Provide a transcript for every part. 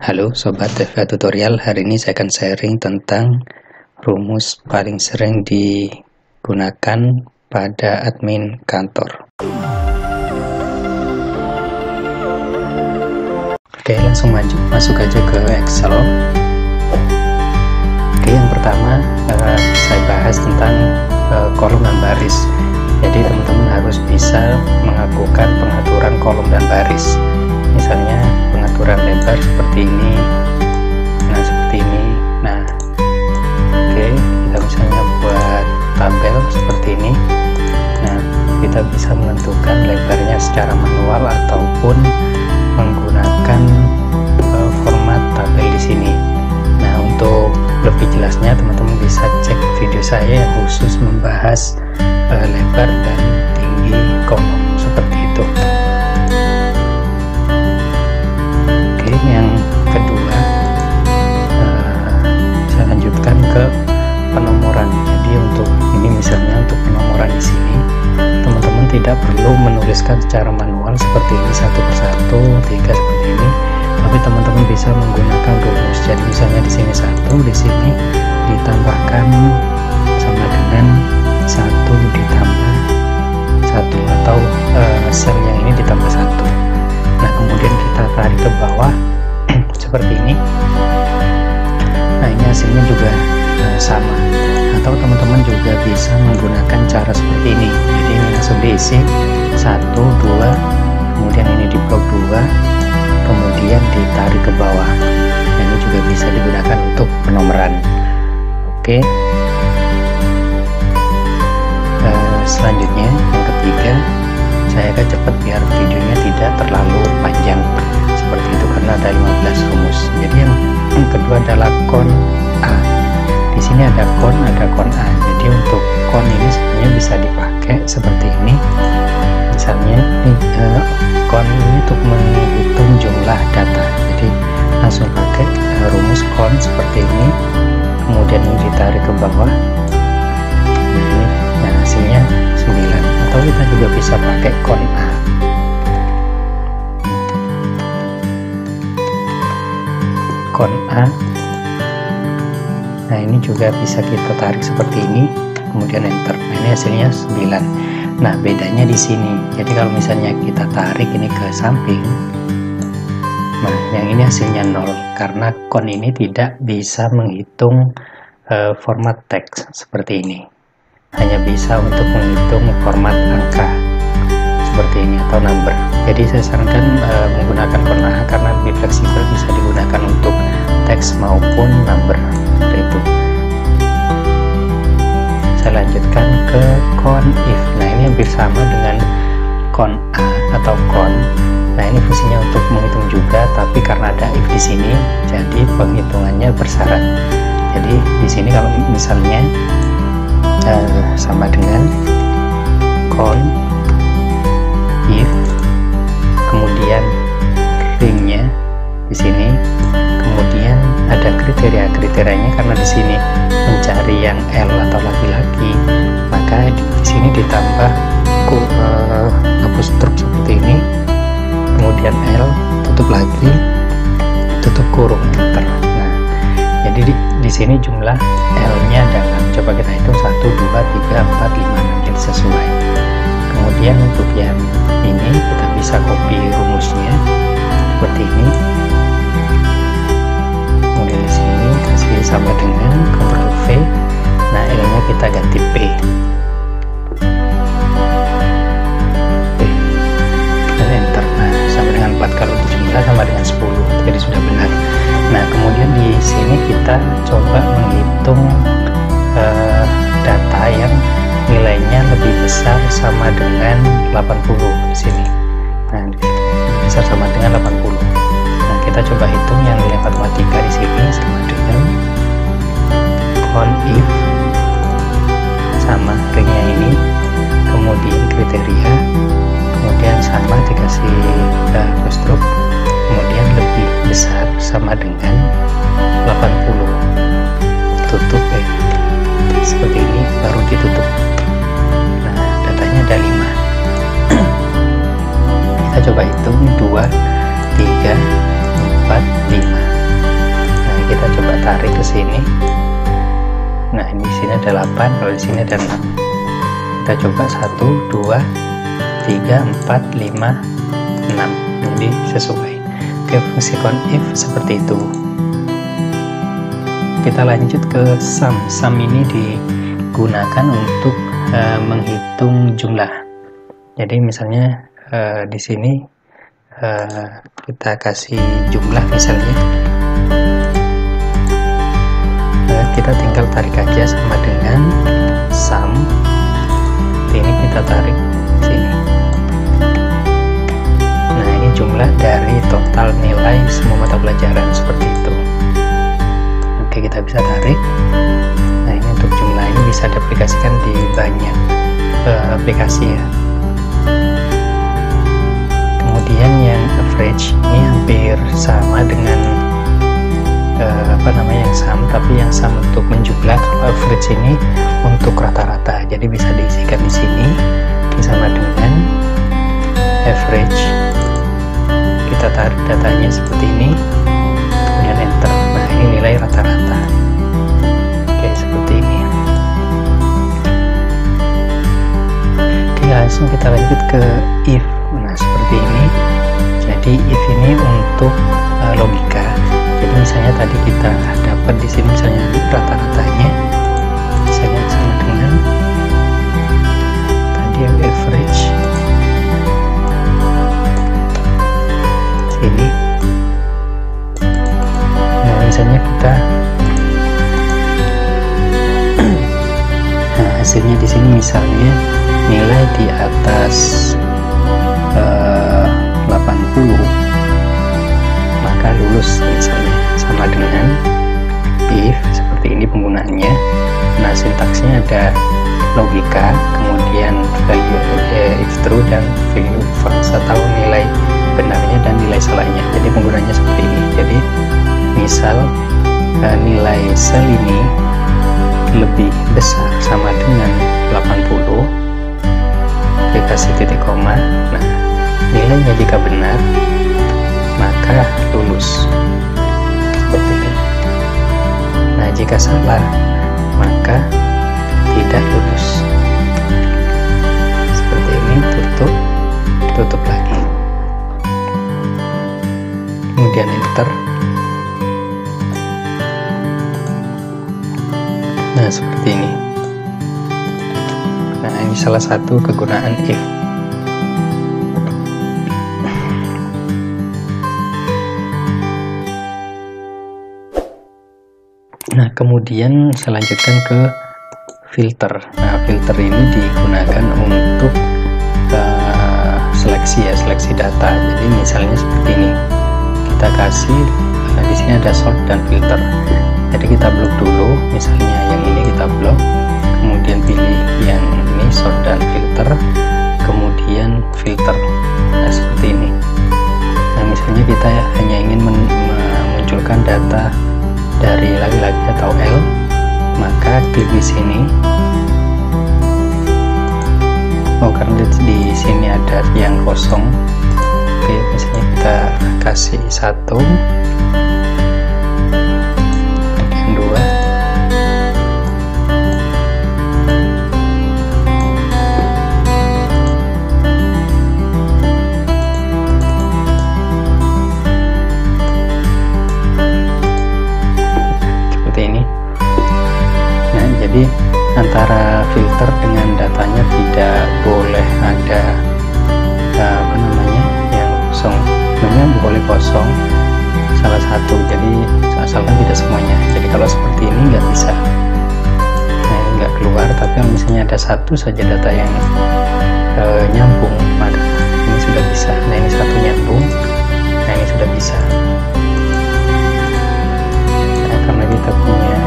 Halo Sobat TV Tutorial, hari ini saya akan sharing tentang rumus paling sering digunakan pada admin kantor. Oke, langsung masuk aja ke Excel. Oke, yang pertama saya bahas tentang kolom dan baris. Jadi teman-teman harus bisa melakukan pengaturan kolom dan baris. Misalnya pengaturan lebar seperti ini, nah seperti ini. Nah, oke, kita misalnya buat tabel seperti ini. Nah, kita bisa menentukan lebarnya secara manual ataupun menggunakan format tabel di sini. Nah, untuk lebih jelasnya teman-teman bisa cek video saya yang khusus membahas lebar dan tinggi kolom seperti itu. Yang kedua, saya lanjutkan ke penomoran. Jadi untuk ini misalnya untuk penomoran di sini teman-teman tidak perlu menuliskan secara manual seperti ini satu persatu, tiga seperti ini, tapi teman-teman bisa menggunakan rumus. Jadi misalnya di sini satu, di sini ditambahkan sama dengan satu ditambah satu, atau sel yang ini ditambah satu. Nah, kemudian kita tarik ke bawah seperti ini. Nah, ini hasilnya juga sama. Atau teman-teman juga bisa menggunakan cara seperti ini. Jadi ini langsung diisi 1, 2, kemudian ini di blok 2, kemudian ditarik ke bawah. Nah, ini juga bisa digunakan untuk penomoran. Oke. Selanjutnya yang ketiga, saya akan cepat biar videonya tidak terlalu panjang seperti itu karena ada 15 rumus. Jadi yang kedua adalah kon A. Di sini ada kon A. Jadi untuk kon ini sebenarnya bisa dipakai seperti ini. Misalnya kon ini untuk menghitung jumlah data. Jadi langsung pakai rumus kon seperti ini. Kemudian ini ditarik ke bawah. Nah, hasilnya 9. Atau kita juga bisa pakai kon A. Kon A. Nah, ini juga bisa kita tarik seperti ini, kemudian enter. Nah, ini hasilnya 9. Nah, bedanya di sini. Jadi kalau misalnya kita tarik ini ke samping, nah yang ini hasilnya 0 karena kon ini tidak bisa menghitung format teks seperti ini. Hanya bisa untuk menghitung format angka seperti ini atau number. Jadi saya sarankan menggunakan kon A karena lebih fleksibel, bisa digunakan untuk teks maupun number seperti itu. Saya lanjutkan ke kon if. Nah, ini hampir sama dengan kon A atau kon. Nah, ini fungsinya untuk menghitung juga, tapi karena ada if di sini, jadi penghitungannya bersyarat. Jadi di sini kalau misalnya sama dengan kon if, kemudian ringnya di sini, kemudian ada kriterianya karena di sini mencari yang L atau laki-laki, maka di sini ditambah apostrop seperti ini, kemudian L, tutup lagi, tutup kurung, enter. Nah, jadi di sini jumlah L-nya dalam, coba kita hitung 1, 2, 3, 4, 5, jadi sesuai. Kemudian untuk yang ini kita bisa copy rumusnya seperti ini. Kemudian di sini kasih sama dengan Ctrl V. Nah, L-nya kita ganti P. Dan enter. Nah, sama dengan 4, kalau dijumlah sama dengan 10. Jadi sudah benar. Nah, kemudian di sini kita coba menghitung data yang nilainya lebih besar sama dengan 80 di sini. Nah, lebih besar sama dengan 80. Nah, kita coba hitung yang nilai matematika di sini sama dengan kon if sama ringnya ini, kemudian kriteria, kemudian sama dikasih apostrop, kemudian lebih besar sama dengan 80, tutup seperti ini, baru ditutup. Nah, datanya ada 5. Kita coba hitung 2, 3, 4, 5. tarik ke sini. Nah, di sini ada 8, kalau di sini ada 6. Kita coba 1, 2, 3, 4, 5, 6. Jadi sesuai. Oke, fungsi CONIF seperti itu. Kita lanjut ke sum. Sum ini digunakan untuk menghitung jumlah. Jadi misalnya di sini kita kasih jumlah misalnya, kita tinggal tarik aja sama dengan sum. Ini kita tarik sini. Nah, ini jumlah dari total nilai semua mata pelajaran seperti itu. Oke, kita bisa tarik. Nah, ini untuk jumlah ini bisa diaplikasikan di banyak aplikasi ya. Kemudian yang average ini hampir sama dengan yang sum, tapi yang sum untuk menjumlah. Kalau average ini untuk rata-rata, jadi bisa diisikan di sini sama dengan average. Kita tarik datanya seperti ini, kemudian enter. Nah, ini nilai rata-rata. Oke, seperti ini. Oke, langsung kita lanjut ke if. Nah, seperti ini. Jadi if ini untuk logika. Jadi misalnya tadi kita dapat di sini misalnya rata-ratanya, misalnya sama dengan tadi yang average sini. Nah, misalnya kita nah, hasilnya di sini misalnya nilai di atas 80, maka lulus misalnya, sama dengan if. Seperti ini penggunaannya. Nah, sintaksnya ada logika, kemudian value if true dan value false atau nilai benarnya dan nilai salahnya. Jadi penggunaannya seperti ini. Jadi misal nilai sel ini lebih besar sama dengan 80, dikasih titik koma. Nah, nilainya jika benar maka lulus seperti ini. Nah, jika salah maka tidak lulus seperti ini. Tutup lagi, kemudian enter. Nah, seperti ini. Nah, ini salah satu kegunaan if. Nah, kemudian saya lanjutkan ke filter. Nah, filter ini digunakan untuk seleksi data. Jadi misalnya seperti ini, kita kasih di sini ada sort dan filter. Jadi kita blok dulu, misalnya yang ini kita blok, kemudian pilih yang ini sort dan filter, kemudian filter. Nah, seperti ini. Nah, misalnya kita hanya ingin memunculkan data dari laki-laki atau L, maka klik di sini. Oh, karena di sini ada yang kosong. Oke, misalnya kita kasih 1, kemudian 2, antara filter dengan datanya tidak boleh ada yang kosong. Sebenarnya boleh kosong salah satu, jadi asalkan tidak semuanya. Jadi kalau seperti ini nggak bisa, nah ini nggak keluar. Tapi kalau misalnya ada satu saja data yang nyambung, maka ini sudah bisa. Nah, ini satu nyambung, nah ini sudah bisa. Nah, karena kita punya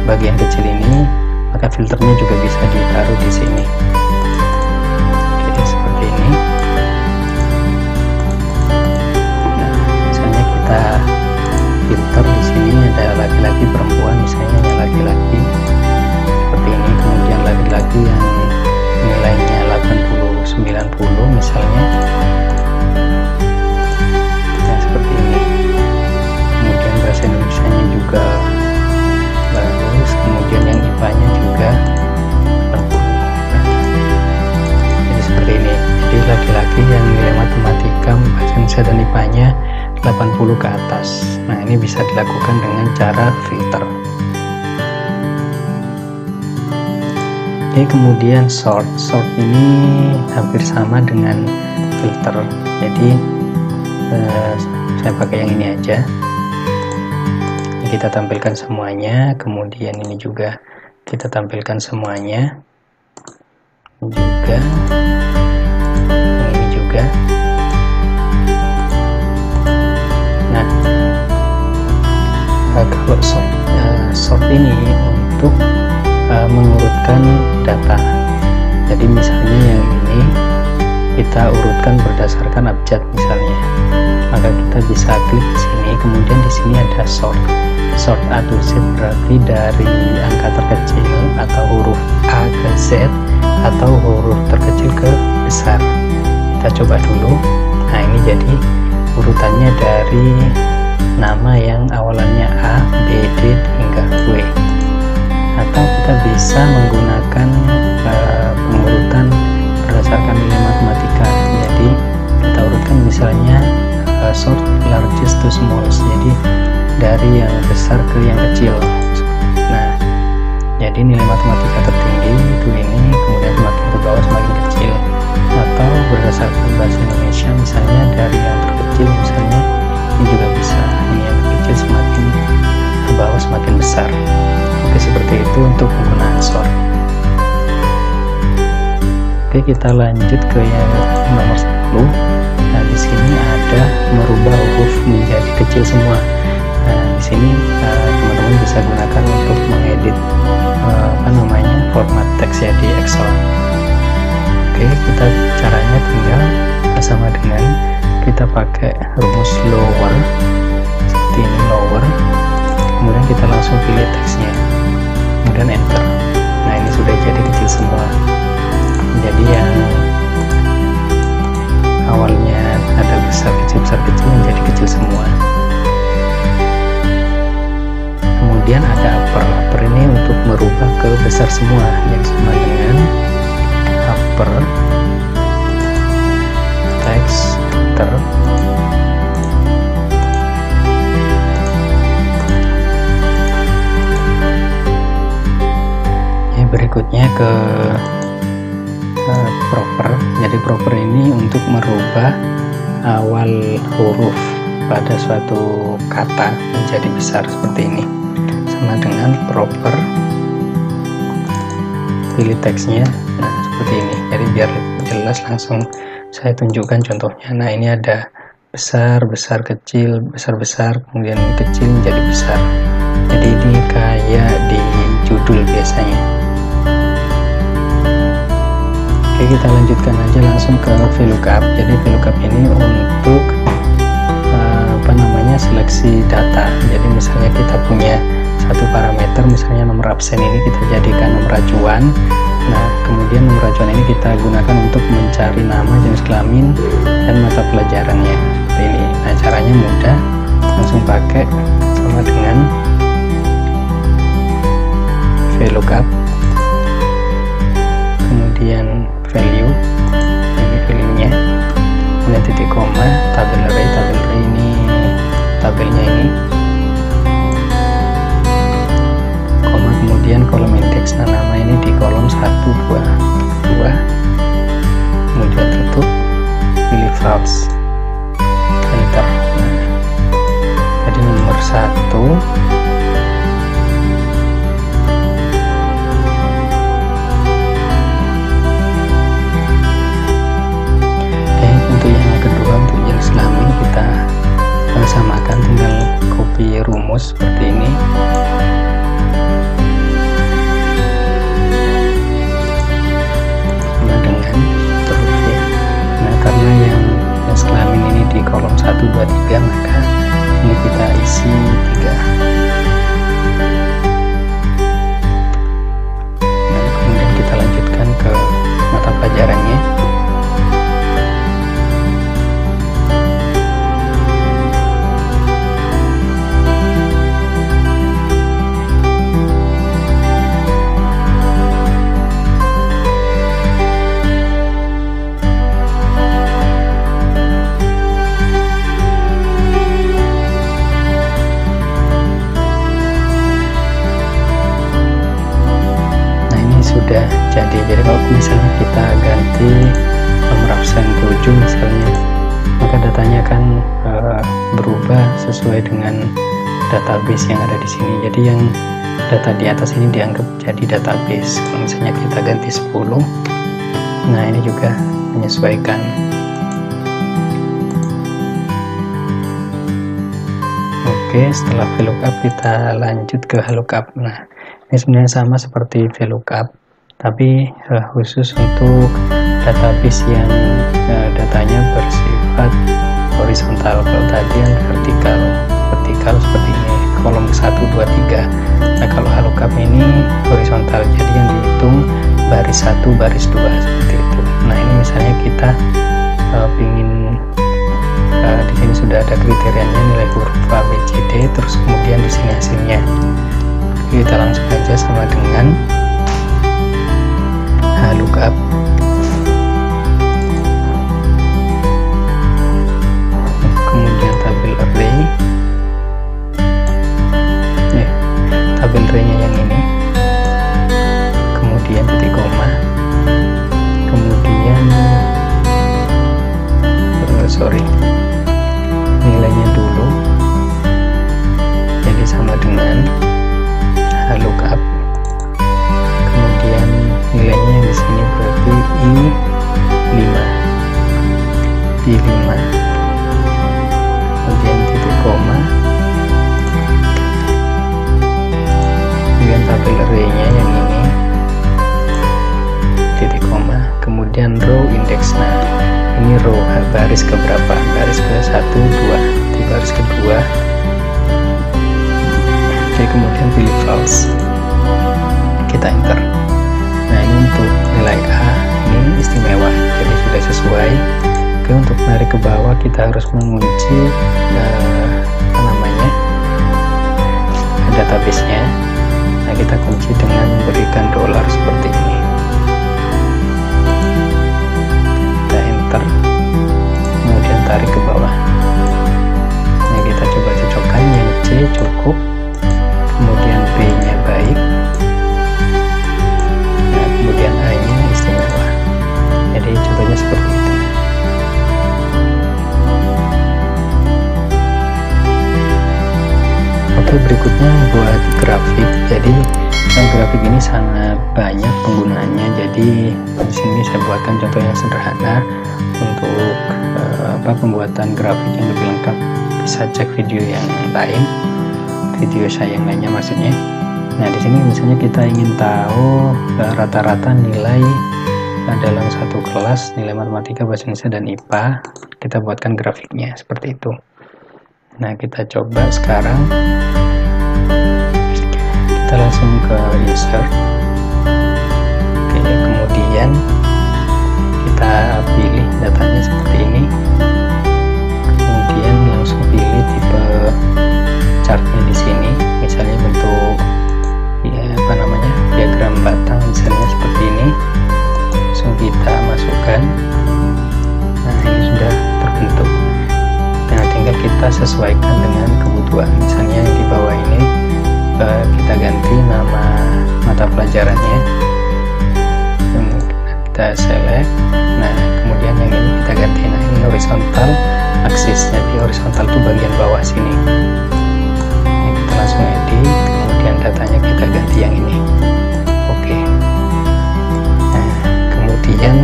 bagian kecil ini, maka filternya juga bisa ditaruh di sini. Oke, seperti ini. Nah, misalnya kita filter di sini ada laki-laki, perempuan, misalnya yang laki-laki seperti ini, kemudian laki-laki yang nilainya 80, 90 misalnya. laki-laki yang nilai matematika, bahasa Indonesia dan IPA-nya 80 ke atas. Nah, ini bisa dilakukan dengan cara filter. Oke, kemudian sort. Sort ini hampir sama dengan filter. Jadi saya pakai yang ini aja. Kita tampilkan semuanya. Kemudian ini juga kita tampilkan semuanya. Juga ini juga. Nah, kalau sort ini untuk mengurutkan data. Jadi misalnya yang ini kita urutkan berdasarkan abjad misalnya, maka kita bisa klik di sini. Kemudian di sini ada sort. Sort A to Z berarti dari angka terkecil atau huruf A ke Z atau huruf terkecil ke besar. Kita coba dulu. Nah, ini jadi urutannya dari nama yang awalannya A, B, D hingga W. Atau kita bisa menggunakan pengurutan berdasarkan nilai matematika. Jadi kita urutkan misalnya sort largest to smallest, jadi dari yang besar ke yang kecil. Nah, jadi nilai matematika tertinggi itu ini, kemudian semakin ke bawah semakin kecil. Atau berdasarkan bahasa Indonesia misalnya dari yang terkecil, misalnya ini juga bisa, ini yang terkecil semakin ke bawah semakin besar. Oke, seperti itu untuk penggunaan sort. Oke, kita lanjut ke yang nomor 10. Nah, di sini ada merubah huruf menjadi kecil semua. Nah, di sini teman-teman bisa gunakan untuk mengedit format teks ya di Excel. Oke, kita caranya tinggal sama dengan kita pakai rumus lower seperti ini, lower. Kemudian kita langsung pilih teksnya, kemudian enter. Nah, ini sudah jadi kecil semua. Jadi yang awalnya ada besar kecil menjadi kecil semua. Kemudian ada upper. Upper ini untuk merubah ke besar semua, yang sama dengan upper text enter. Berikutnya ke proper. Jadi proper ini untuk merubah awal huruf pada suatu kata menjadi besar seperti ini, sama dengan proper pilih teksnya. Nah, seperti ini. Jadi biar jelas langsung saya tunjukkan contohnya. Nah, ini ada besar, besar, kecil, besar, besar, kemudian kecil menjadi besar. Jadi ini kayak di judul biasanya. Oke, kita lanjutkan aja langsung ke VLOOKUP. Jadi VLOOKUP ini untuk seleksi data. Jadi misalnya kita punya satu parameter, misalnya nomor absen ini kita jadikan nomor acuan. Nah, kemudian nomor acuan ini kita gunakan untuk mencari nama, jenis kelamin, dan mata pelajarannya seperti ini. Nah, caranya mudah, langsung pakai sama dengan VLOOKUP, kemudian value, ini value-nya, kemudian titik koma, tabel array ini tabelnya ini, koma, kemudian kolom indeks. Nah, nama ini di kolom 1, 2, 2, kemudian tutup, pilih false, enter. Nah, jadi nomor 1 untuk jenis kelamin kita samakan, tinggal copy rumus seperti ini. Sama dengan terus ya. Nah, karena yang jenis kelamin ini di kolom 1, 2, 3, maka ini kita isi 3. Nah, kemudian kita lanjutkan ke mata pelajarannya. misalnya, maka datanya akan berubah sesuai dengan database yang ada di sini. Jadi yang data di atas ini dianggap jadi database. Kalau misalnya kita ganti 10, nah ini juga menyesuaikan. Oke, setelah VLOOKUP kita lanjut ke lookup. Nah, ini sebenarnya sama seperti VLOOKUP, tapi khusus untuk database yang datanya bersifat horizontal. Kalau tadi yang vertikal seperti ini, kolom 1, 2, 3. Nah, kalau lookup ini horizontal, jadi yang dihitung baris 1, baris 2 seperti itu. Nah, ini misalnya kita ingin di sini sudah ada kriterianya, nilai huruf A, B, C, D, terus kemudian di sini hasilnya. Kita langsung aja sama dengan lookup. Kemudian tabel array. Tabel array-nya yang ini. Kemudian titik koma. Kemudian nilainya dulu. Jadi sama dengan lookup. Kemudian nilainya di sini berarti I5. Kemudian titik koma. Kemudian tabel array-nya yang ini. Titik koma. Kemudian row index. Nah, ini row baris keberapa? Baris ke 1, 2. Di baris kedua. Oke, kemudian pilih false. Kita enter. Nah, ini untuk nilai A ini istimewa, jadi sudah sesuai. Oke, untuk narik ke bawah kita harus mengunci database-nya. Nah, kita kunci dengan memberikan $, seperti ini. Kita enter, kemudian tarik ke bawah. Nah, kita coba cocokkan, yang C cukup, kemudian B-nya baik, nah, kemudian A-nya istimewa. Jadi cobanya seperti itu. Oke, berikutnya buat grafik. Jadi grafik ini sangat banyak penggunaannya. Jadi di sini saya buatkan contoh yang sederhana. Untuk pembuatan grafik yang lebih lengkap bisa cek video yang lain, video saya yang lainnya maksudnya. Nah, di sini misalnya kita ingin tahu rata-rata nilai dalam satu kelas, nilai matematika, bahasa Indonesia, dan IPA. Kita buatkan grafiknya seperti itu. Nah, kita coba sekarang. Kita langsung ke insert. Oke, kemudian kita pilih datanya seperti ini. Kemudian langsung pilih tipe chartnya di sini. Misalnya bentuk diagram batang, misalnya seperti ini. Langsung kita masukkan. Nah, ini sudah terbentuk. Nah, tinggal kita sesuaikan dengan kebutuhan. Misalnya yang di bawah ini kita ganti nama mata pelajarannya. Kita select. Nah, kemudian yang ini kita ganti. Nah, ini horizontal axis. Jadi horizontal itu bagian bawah sini. Nah, kita langsung edit. Kemudian datanya kita ganti yang ini. Oke. Nah, kemudian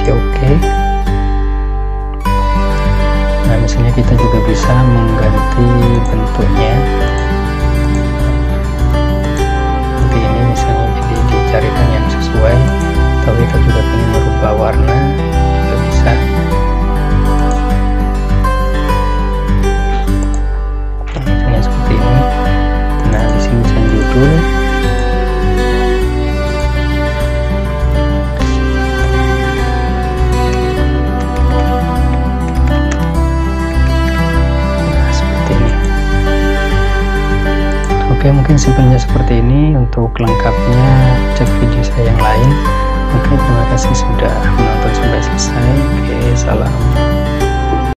di oke. Nah, misalnya kita juga bisa mengganti bentuknya. Seperti ini misalnya, jadi dicarikan yang sesuai. Atau kita juga ingin merubah warna, juga bisa. Nah, misalnya seperti ini. Nah, di sini misalnya judul. Oke, mungkin simpelnya seperti ini. Untuk lengkapnya cek video saya yang lain. Oke,